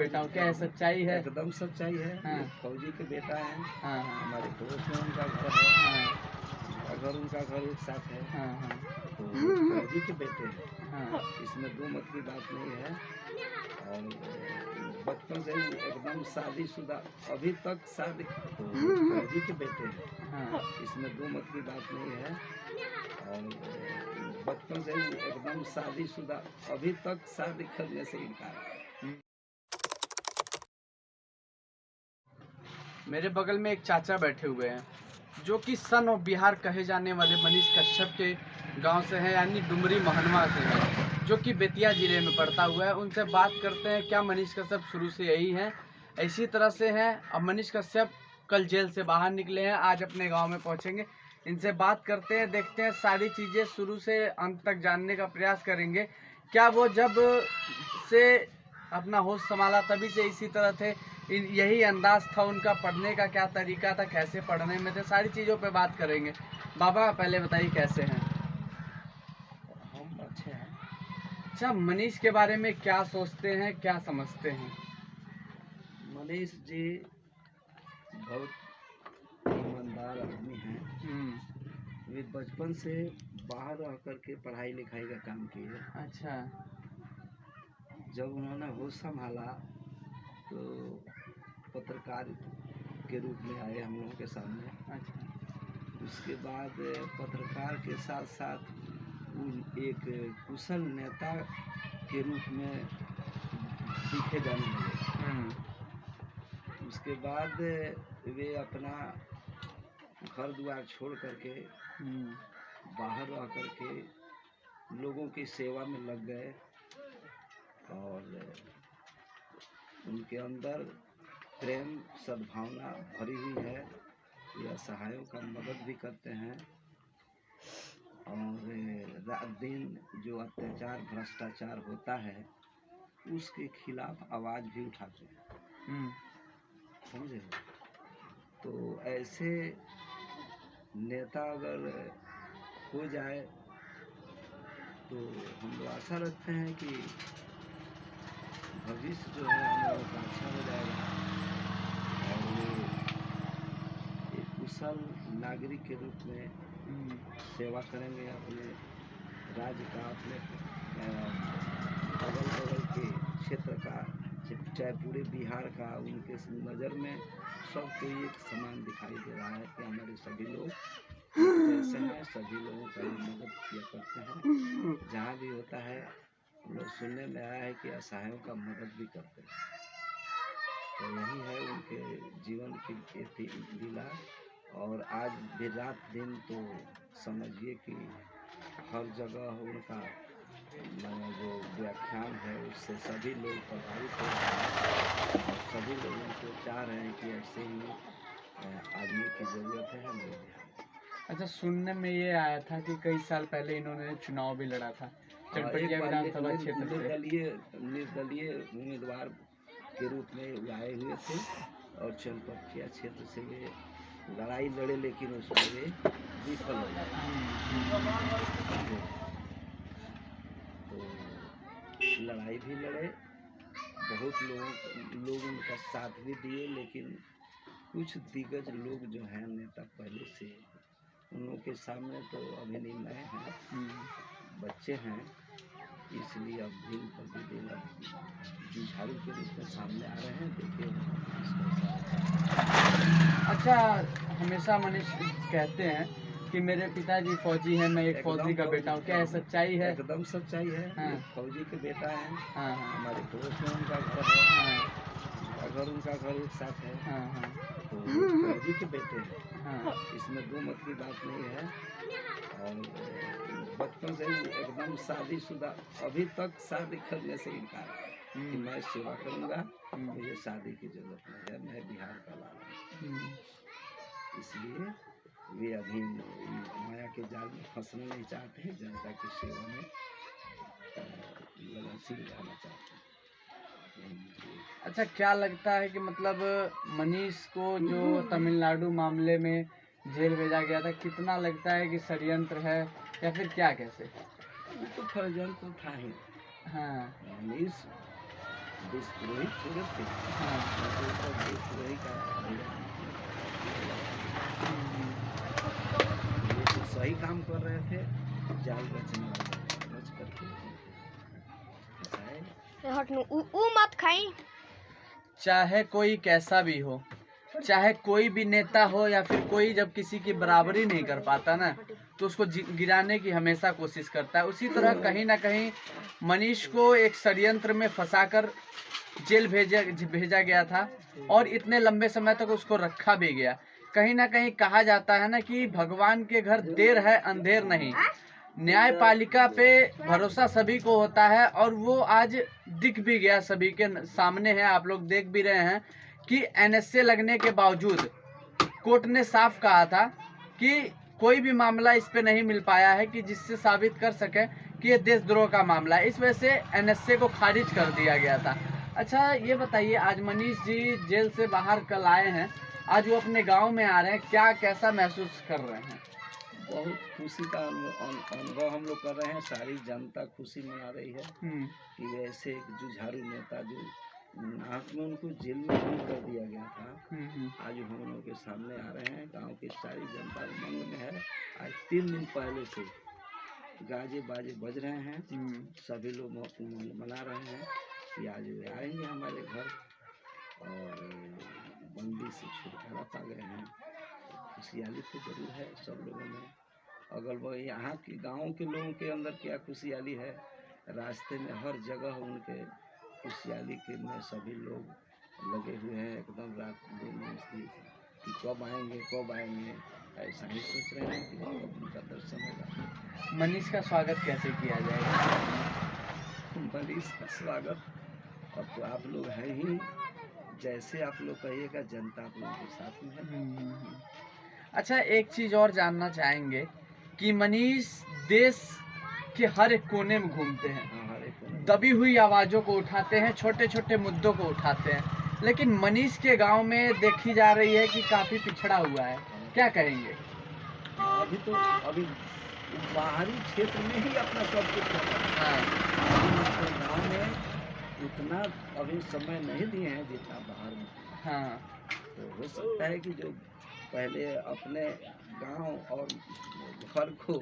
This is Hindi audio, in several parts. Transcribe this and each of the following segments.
बेटा हूँ, क्या है सच्चाई है? एकदम सच्चाई है। हाँ। एक फौजी के बेटा है। हाँ हाँ हमारे पड़ोस में उनका घर है। हाँ अगर उनका घर एक साथ है हाँ हाँ तो वो फौजी के बेटे हैं, हाँ। इसमें दो मत की बात नहीं है। और बचपन से ही एकदम शादीशुदा, अभी तक शादी, तो वो फौजी के बेटे हैं, हाँ। इसमें दो मत की बात नहीं है। और बचपन से ही एकदम शादीशुदा, अभी तक शादी करने से इनकार है। मेरे बगल में एक चाचा बैठे हुए हैं जो कि सन ऑफ बिहार कहे जाने वाले मनीष कश्यप के गांव से हैं, यानी डुमरी महनवा से हैं, जो कि बेतिया जिले में पड़ता हुआ है। उनसे बात करते हैं क्या मनीष कश्यप शुरू से यही हैं, इसी तरह से हैं। अब मनीष कश्यप कल जेल से बाहर निकले हैं, आज अपने गांव में पहुंचेंगे। इनसे बात करते हैं, देखते हैं सारी चीज़ें शुरू से अंत तक जानने का प्रयास करेंगे। क्या वो जब से अपना होश संभाला तभी से इसी तरह थे, यही अंदाज था उनका, पढ़ने का क्या तरीका था, कैसे पढ़ने में थे, सारी चीज़ों पे बात करेंगे। बाबा पहले बताइए कैसे हैं? हम अच्छे हैं। अच्छा, मनीष के बारे में क्या सोचते हैं, क्या समझते हैं? मनीष जी बहुत ईमानदार आदमी हैं। वे बचपन से बाहर रह करके पढ़ाई लिखाई का काम किए। अच्छा। जब उन्होंने होश संभाला तो पत्रकार के रूप में आए हम लोगों के सामने। अच्छा। उसके बाद पत्रकार के साथ साथ एक कुशल नेता के रूप में दिखे जाने लगे। उसके बाद वे अपना घर द्वार छोड़ करके बाहर रह करके लोगों की सेवा में लग गए। और उनके अंदर प्रेम सद्भावना भरी हुई है। ये असहायों का मदद भी करते हैं और रात दिन जो अत्याचार भ्रष्टाचार होता है उसके खिलाफ आवाज़ भी उठाते हैं। समझे? तो ऐसे नेता अगर हो जाए तो हम लोग आशा रखते हैं कि भविष्य जो है हम लोगों का अच्छा हो जाएगा और वो एक कुशल नागरिक के रूप में सेवा करेंगे अपने राज्य का, अपने अगल बगल के क्षेत्र का, चाहे पूरे बिहार का। उनके नज़र में सबको एक समान दिखाई दे रहा है कि हमारे सभी लोग जैसे हैं, सभी लोगों का मदद किया करते हैं। जहाँ भी होता है हम लोग सुनने में आया है कि असहायों का मदद भी करते हैं। तो यही है उनके जीवन की लीला। और आज भी रात दिन तो समझिए कि हर जगह उनका जो व्याख्यान है उससे सभी लोग प्रभावित हो रहे हैं और सभी लोग उनको चाह रहे हैं कि ऐसे ही आदमी की ज़रूरत है हमारे बिहार में। अच्छा, सुनने में ये आया था कि कई साल पहले इन्होंने चुनाव भी लड़ा था चनपटिया विधानसभा क्षेत्र से। निर्दलीय उम्मीदवार के रूप में आए हुए थे और चनपटिया क्षेत्र से वे लड़ाई लड़े, लेकिन उसमें वे विफल हो गए। तो लड़ाई भी लड़े, बहुत लोग उनका साथ भी दिए, लेकिन कुछ दिग्गज लोग जो हैं नेता पहले से, उन लोगों के सामने तो अभी नहीं नए हैं, बच्चे हैं, इसलिए अब दिन प्रतिदिन अब जुझारू के रूप में सामने आ रहे हैं। देखिए अच्छा, हमेशा मनीष कहते हैं कि मेरे पिताजी फौजी हैं, मैं एक फौजी का बेटा हूँ, क्या है सच्चाई है? एकदम सच्चाई है। हाँ। एक फौजी के बेटा है। हाँ हाँ हमारे पड़ोस में उनका घर है। हाँ अगर उनका घर एक साथ है हाँ हाँ तो वो फौजी के बेटे हैं, हाँ। इसमें दो मत की बात नहीं है। और बचपन से ही एकदम शादीशुदा, अभी तक शादी करने से इनकार है कि मैं सेवा करूंगा, मुझे शादी की जरूरत नहीं है, मैं बिहार का लाल हूँ। इसलिए वे अभी माया के जाल में फंसना नहीं चाहते हैं, जनता की सेवा में लगनशील रहना चाहते हैं। अच्छा, क्या लगता है कि मतलब मनीष को जो तमिलनाडु मामले में जेल भेजा गया था, कितना लगता है कि षड्यंत्र है या फिर क्या, कैसे? वो तो षड्यंत्र था ही। हाँ। मनीष देशद्रोही थोड़े थे, हाँ। उनके ऊपर देशद्रोही का ये तो सही काम कर रहे थे, जाल रचने वाले रच करके फंसाए। मत खाई। चाहे कोई कैसा भी हो, चाहे कोई भी नेता हो या फिर कोई जब किसी की बराबरी नहीं कर पाता ना, तो उसको गिराने की हमेशा कोशिश करता है। उसी तरह कहीं ना कहीं मनीष को एक षड्यंत्र में फंसाकर जेल भेजा गया था और इतने लंबे समय तक उसको रखा भी गया। कहीं ना कहीं कहा जाता है ना कि भगवान के घर देर है अंधेर नहीं। न्यायपालिका पे भरोसा सभी को होता है और वो आज दिख भी गया, सभी के सामने है, आप लोग देख भी रहे हैं कि एनएसए लगने के बावजूद कोर्ट ने साफ कहा था कि कोई भी मामला इस पे नहीं मिल पाया है कि जिससे साबित कर सके कि ये देशद्रोह का मामला है। इस वजह से एनएसए को खारिज कर दिया गया था। अच्छा ये बताइए, आज मनीष जी जेल से बाहर कल आए हैं, आज वो अपने गांव में आ रहे हैं, क्या कैसा महसूस कर रहे हैं? बहुत खुशी का अनुभव हम लोग कर रहे हैं। सारी जनता खुशी मना रही है कि ऐसे एक जुझारू नेता जो नाक में उनको जेल में बंद कर दिया गया था, आज हम लोगों के सामने आ रहे हैं। गांव की सारी जनता उमंग में है। आज 3 दिन पहले से गाजे बाजे बज रहे हैं, सभी लोग मना रहे हैं कि आज वे आएंगे हमारे घर और बंदी से छुटकारा पा गए हैं। खुशहाली तो जरूर है सब लोगों में। अगल बगल यहाँ के गाँव के लोगों के अंदर क्या खुशहाली है, रास्ते में हर जगह उनके खुशहाली के में सभी लोग लगे हुए हैं, एकदम रात दिन कि कब आएंगे, ऐसा ही सोच रहे हैं कि कब उनका दर्शन होगा। मनीष का स्वागत कैसे किया जाएगा? मनीष का स्वागत अब तो आप लोग हैं ही, जैसे आप लोग कहिएगा जनता आप लोगों के साथ में है। अच्छा एक चीज और जानना चाहेंगे कि मनीष देश के हर एक कोने में घूमते हैं, दबी हुई आवाजों को उठाते हैं, छोटे छोटे मुद्दों को उठाते हैं, लेकिन मनीष के गांव में देखी जा रही है कि काफी पिछड़ा हुआ है, क्या कहेंगे? अभी बाहरी क्षेत्र में ही अपना सब कुछ कर रहा है। गाँव में उतना अभी समय नहीं दिए हैं जितना बाहर में। तो हो सकता है कि जो पहले अपने गांव और घर को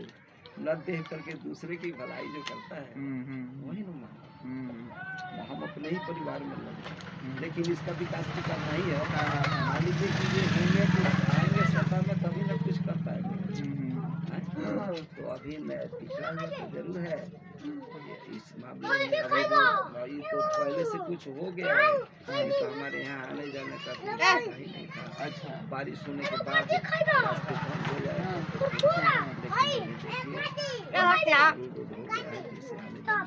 न देख करके दूसरे की भलाई जो करता है वही न मानता। हम अपने ही परिवार में लगे, लेकिन इसका विकास भी करना ही है। मान लीजिए कि ये होंगे तो आएंगे सत्ता में तभी न कुछ कर पाएंगे। तो अभी मैं पिछड़ा हुआ तो जरूर है इस मामले में। अभी तो पहले से कुछ हो गया है, तो हमारे यहाँ आने जाने का कोई रास्ता ही नहीं था। अच्छा, बारिश होने के बाद रास्ते बंद हो जाए, लेकिन देखिए रोड हो गया है जिससे आने जाने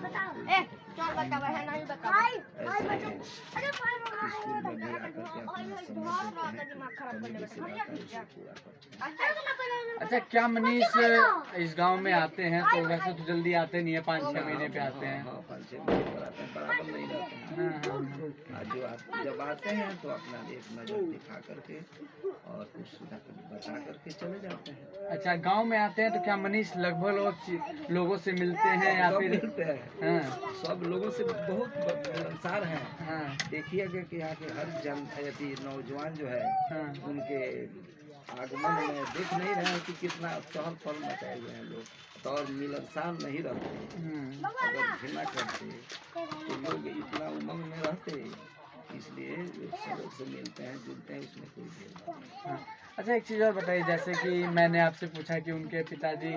स्कूल में भी आकर के अपना समय देते हैं, पूरा करते। अच्छा क्या मनीष इस गांव में आते हैं तो वैसे तो जल्दी आते नहीं है, 5-6 महीने पे आते हैं। 5-6 महीने पर आते हैं, बराबर नहीं रहते हैं। जो जब आते हैं तो अपना एक नजर दिखा करके और कुछ बता करके चले जाते हैं। अच्छा गांव में आते हैं तो क्या मनीष लगभग लोगों से मिलते हैं या फिर? मिलते हैं, सब लोगों से बहुत मिलनसार हैं। देखिएगा कि यहाँ के हर यदि नौजवान जो है उनके आगमन में देख नहीं रहे हैं कि कितना चहल पहल मचाए हुए हैं लोग, तो और मिलनसार नहीं रहते। अगर घृणा करते तो लोग इतना उमंग में रहते, इसलिए लोग से मिलते हैं जुलते हैं, उसमें कोई भेदभाव नहीं। अच्छा एक चीज़ और बताइए, जैसे कि मैंने आपसे पूछा कि उनके पिताजी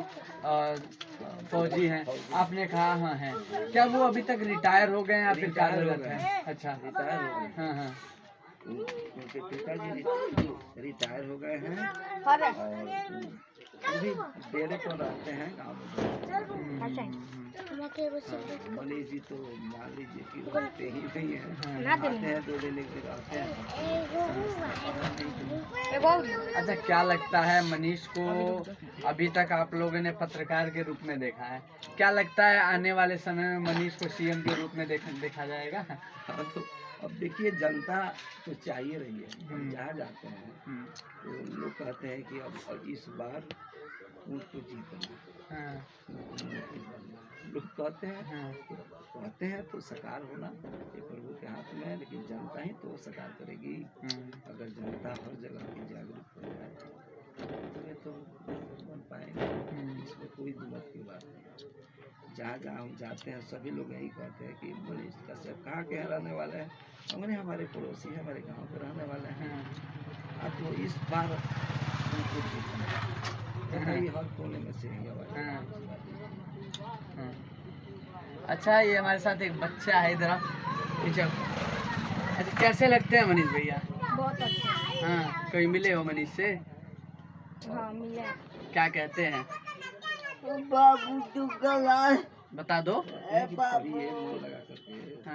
फौजी हैं, आपने कहा हाँ हैं, क्या वो अभी तक रिटायर हो गए हैं या फिर कार्यरत हैं? अच्छा रिटायर हो गए। हाँ उनके पिताजी रिटायर हो गए हैं और अभी डेरे पर रहते हैं गाँव में। मनीष जी तो मान लीजिए कि रहते ही नहीं है, आते हैं 2 दिन एक दिन रहते हैं। अच्छा क्या लगता है मनीष को, अभी तक आप लोगों ने पत्रकार के रूप में देखा है, क्या लगता है आने वाले समय में मनीष को सीएम के रूप में देखा जाएगा? तो अब देखिए जनता तो चाहिए रही है, हम जहाँ जाते हैं तो लोग कहते हैं कि अब इस बार उनको जीतना, लोग कहते हैं कहते हैं तो साकार होना ये प्रभु के हाथ में है, लेकिन जनता ही तो साकार करेगी। अगर जनता हर जगह की जागरूक हो जाए तो ये तो बन पाएगा, इसमें कोई दुमत की बात नहीं। जहाँ जहाँ हम जाते हैं सभी लोग यही कहते हैं कि मनीष कश्यप कहाँ के रहने वाले हैं। हमने हमारे पड़ोसी हैं, हमारे गांव के रहने वाले हैं। अब तो इस बार उनको जीतना है, हर कोने में से ही आवाज। अच्छा, ये हमारे साथ एक बच्चा है इधर। अच्छा, कैसे लगते हैं मनीष भैया? बहुत अच्छा। हाँ, कभी मिले हो मनीष से? हाँ, मिले। क्या कहते हैं? बाबू तू कल बता दो।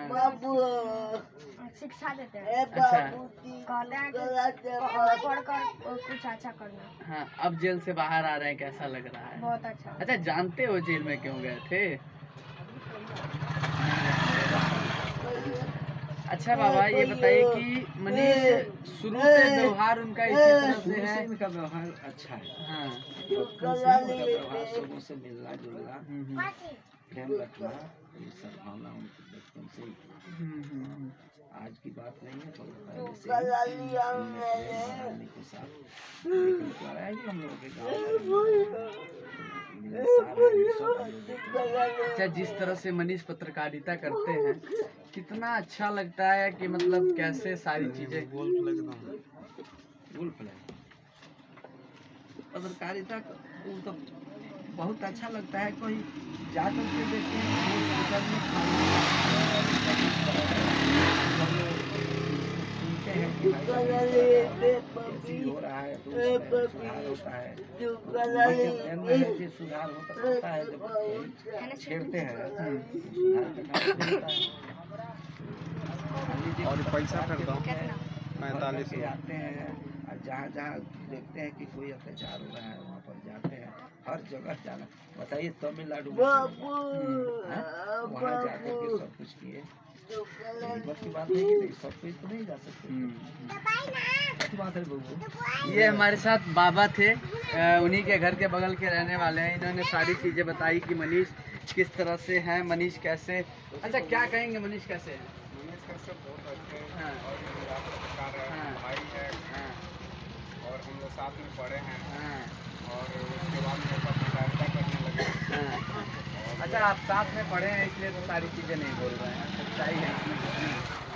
बाबू शिक्षा देते हैं। अच्छा, कहते हैं कि पढ़ कर कुछ अच्छा करना। हाँ, अब जेल से बाहर आ रहे हैं, कैसा लग रहा है? बहुत अच्छा। अच्छा, जानते हो जेल में क्यों गए थे? अच्छा बाबा, ये बताइए कि मनीष शुरू से व्यवहार उनका इसी तरह से है? इनका व्यवहार अच्छा है। हाँ, व्यवहार सबों से मिलना जुलना, प्रेम रखना, ये सब भावना उनकी बचपन से ही। आज की बात नहीं है, बहुत पहले से ही उन्होंने प्रेम भावना के साथ देखने को आया कि हम लोगों के गाँव अच्छा, जिस तरह से मनीष पत्रकारिता करते हैं कितना अच्छा लगता है कि मतलब कैसे सारी चीजें पत्रकारिता तो बहुत अच्छा लगता है। कोई जाकर के देखते हैं हॉस्पिटल में सुनते हैं कि भाई हो रहा है तो उसमें सुधार होता है। सुधार होता है जब कोई छेड़ते हैं सुधार का काम होता है। और पैसा कर दो 45 आते हैं और जहाँ जहाँ देखते हैं कि कोई अत्याचार हो रहा है वहाँ पर जाते हैं। हर जगह जाना, बताइए तमिलनाडु में वहाँ जाकर के सब कुछ किए। हिम्मत की बात नहीं, सब कुछ तो नहीं जा सकते। बात है बबू। ये हमारे साथ बाबा थे, उन्हीं के घर के बगल के रहने वाले हैं। इन्होंने सारी चीजें बताई कि मनीष किस तरह से हैं, मनीष कैसे। अच्छा, क्या कहेंगे मनीष कैसे हैं? मनीष कश्यप बहुत अच्छे हैं। हाँ। और मेरा पत्रकार है, हाँ। भाई है। हाँ। और हम लोग साथ में पढ़े हैं। हाँ। और उसके बाद में पत्रकारिता करने लगे। हाँ। अच्छा, आप साथ में पढ़े हैं इसलिए तो सारी चीजें नहीं बोल रहे हैं, सच्चाई है इसमें कितनी।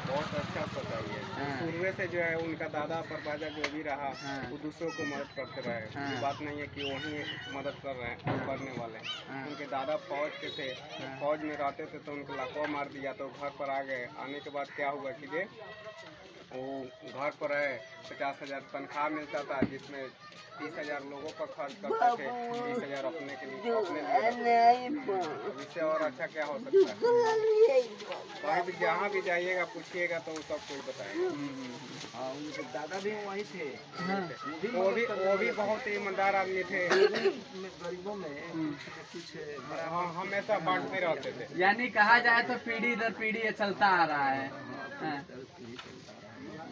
बहुत अच्छा सच्चाई है। हाँ। शुरू से जो है उनका दादा परबाजा जो भी रहा हाँ। वो दूसरों को मदद करते रहे। हाँ। ये बात नहीं है कि वही मदद कर रहे हैं, करने वाले हैं। हाँ। उनके दादा फौज के थे। हाँ। फौज में रहते थे तो उनको लकवा मार दिया तो घर पर आ गए। आने के बाद क्या हुआ कि जे वो घर पर आए, 50,000 तनख्वाह मिलता था, जिसमें 30,000 लोगों पर खर्च करते थे, 20,000 अपने के लिए अपने लिए। अब इससे और अच्छा क्या हो सकता है? कहीं भी जहाँ भी जाइएगा पूछिएगा तो सब कोई बताएगा। हाँ, उनके दादा भी वही थे। हाँ। वो भी बहुत ईमानदार आदमी थे। गरीबों में कुछ हाँ, हमेशा बांटते रहते थे। यानी कहा जाए तो पीढ़ी दर पीढ़ी ये चलता आ रहा है। हाँ।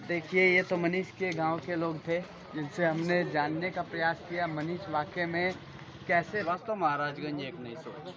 देखिए, ये तो मनीष के गांव के लोग थे जिनसे हमने जानने का प्रयास किया मनीष वाकई में कैसे। वास्तव महाराजगंज एक नई सोच।